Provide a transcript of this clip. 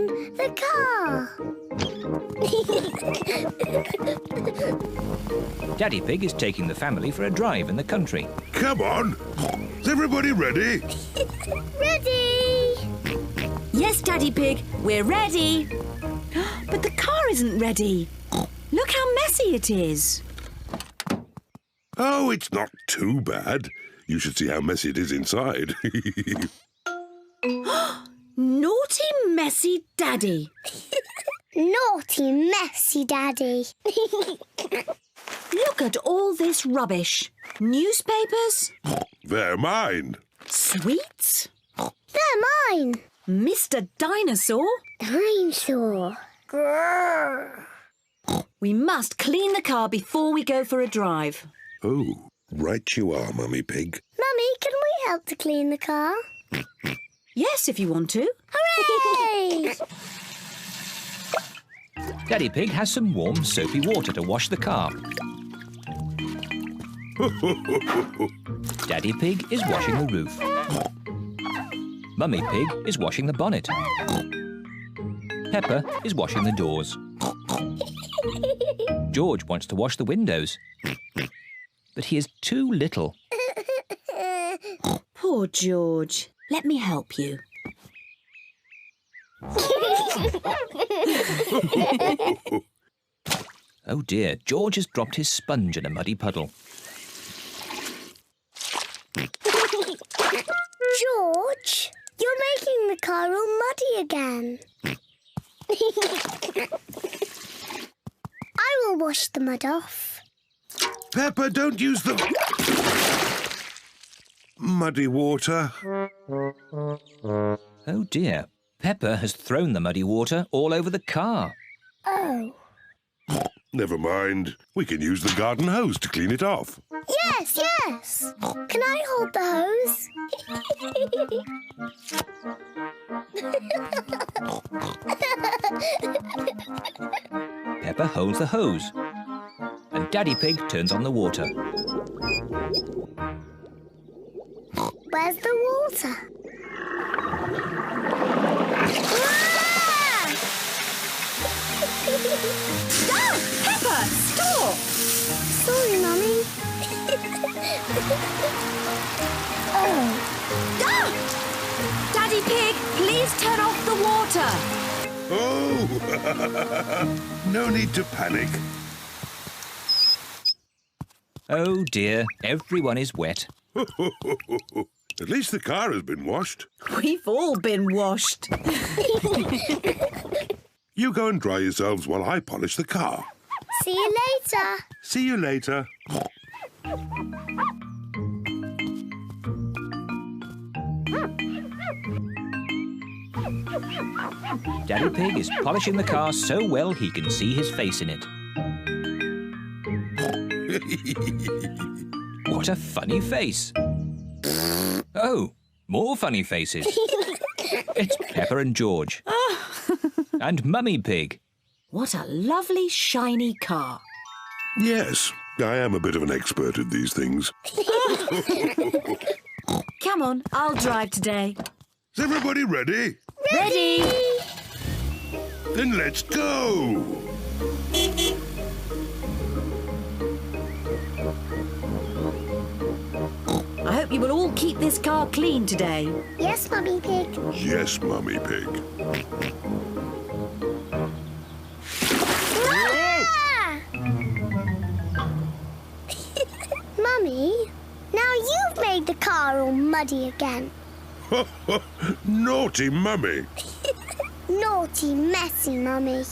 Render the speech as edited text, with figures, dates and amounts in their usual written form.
clean the car. Daddy Pig is taking the family for a drive in the country. Come on! Is everybody ready? Ready! Yes, Daddy Pig, we're ready. But the car isn't ready. Look how messy it is. Oh, it's not too bad. You should see how messy it is inside. Naughty, messy Daddy. Naughty, messy Daddy. Look at all this rubbish. Newspapers, They're mine. sweets, They're mine. Mr. Dinosaur. Dinosaur. Grrr. We must clean the car before we go for a drive. Oh, right you are, Mummy Pig. Mummy, can we help to clean the car? Yes, if you want to. Hooray! Daddy Pig has some warm, soapy water to wash the car. Daddy Pig is washing the roof. Mummy Pig is washing the bonnet. Peppa is washing the doors. George wants to wash the windows, but he is too little. Poor George. Let me help you. Oh dear, George has dropped his sponge in a muddy puddle. George, you're making the car all muddy again. I will wash the mud off. Peppa, don't use the muddy water. Oh dear, Peppa has thrown the muddy water all over the car. Oh. Never mind. We can use the garden hose to clean it off. Yes, yes. Can I hold the hose? Peppa holds the hose, and Daddy Pig turns on the water. Where's the water? Ah! Peppa, stop! Sorry, Mummy. Oh. Ah! Daddy Pig, please turn off the water. Oh! No need to panic. Oh dear, everyone is wet. At least the car has been washed. We've all been washed. You go and dry yourselves while I polish the car. See you later. See you later. Daddy Pig is polishing the car so well he can see his face in it. What a funny face. Oh, more funny faces. It's Peppa and George. And Mummy Pig. What a lovely, shiny car. Yes, I am a bit of an expert at these things. Come on, I'll drive today. Is everybody ready? Ready? Then let's go! I hope you will all keep this car clean today. Yes, Mummy Pig. Yes, Mummy Pig. Ah! Mummy, now you've made the car all muddy again. Naughty Mummy. Naughty, messy Mummy.